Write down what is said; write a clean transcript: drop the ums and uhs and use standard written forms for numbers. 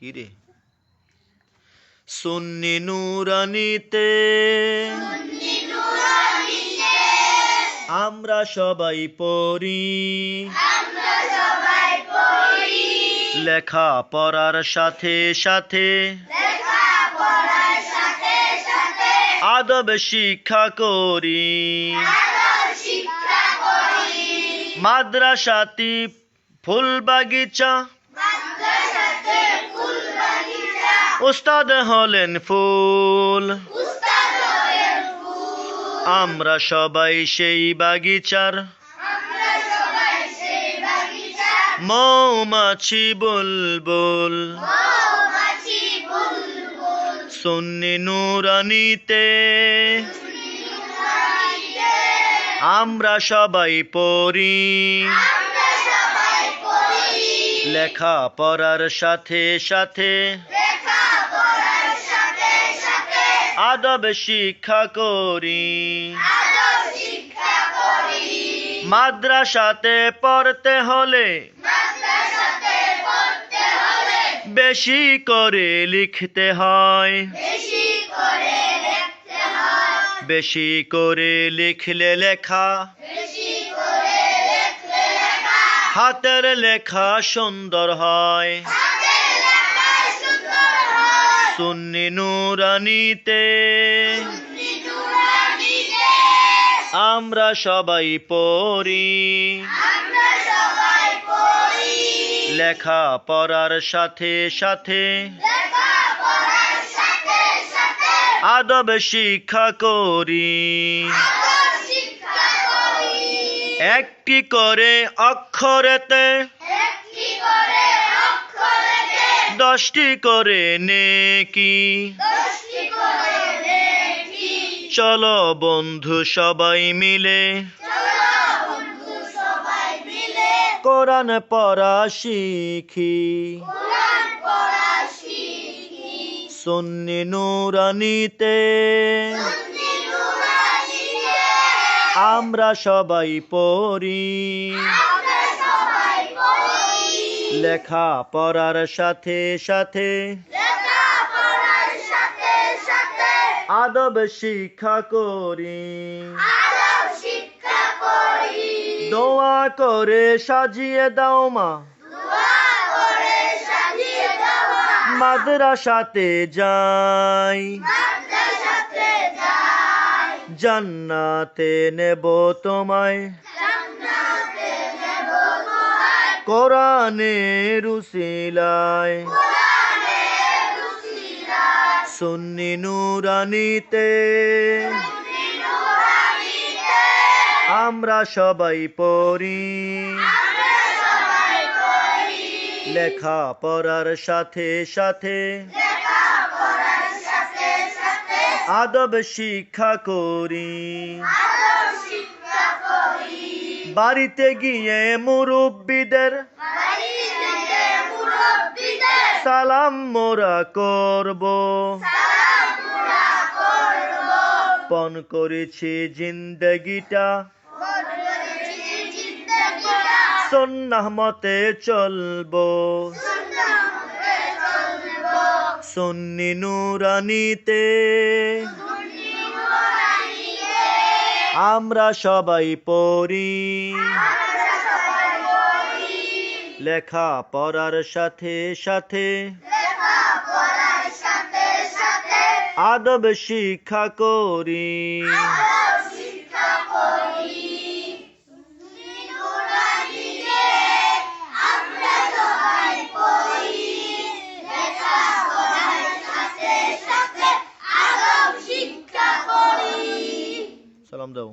কি রে সুন্নি নুরানিতে আমরা সবাই পড়ি লেখা পড়ার সাথে সাথে আদব শিক্ষা করি মাদ্রাসাতি ফুল বাগিচা উস্তাদ হলেন ফুল আমরা সবাই সেই বাগিচার মৌমাছি বুলবুল সুন্নি নুরানিতে আমরা সবাই পড়ি লেখা পড়ার সাথে সাথে আদব শিক্ষা করি মাদ্রাসাতে পড়তে হলে বেশি করে লিখতে হয় বেশি করে লিখলে লেখা হাতের লেখা সুন্দর হয় সুন্নি নুরানিতে আমরা সবাই পড়ি লেখা পড়ার সাথে সাথে আদব শিক্ষা করি একটি করে অক্ষরেতে 10টি করে নেকি চলো বন্ধু সবাই মিলে কোরআন পড়া শিখি সুন্নি নুরানিতে আমরা সবাই পড়ি লেখা পড়ার সাথে সাথে আদব শিক্ষা করি দোয়া করে সাজিয়ে দাও মা মাদ্রাসাতে যাই জান্নাতে নেব তোমায় কোরআনের উসিলায় সুন্নি নুরানিতে আমরা সবাই পড়ি লেখা পড়ার সাথে সাথে আদব শিক্ষা করি বাড়িতে গিয়ে মুরব্বিদের সালাম মোরা করব পণ করেছি জিন্দগিটা সুন্নাহ মতে চলবো সুন্নি নুরানিতে আমরা সবাই পড়ি লেখা পড়ার সাথে সাথে আদব শিক্ষা করি সালাম দাও।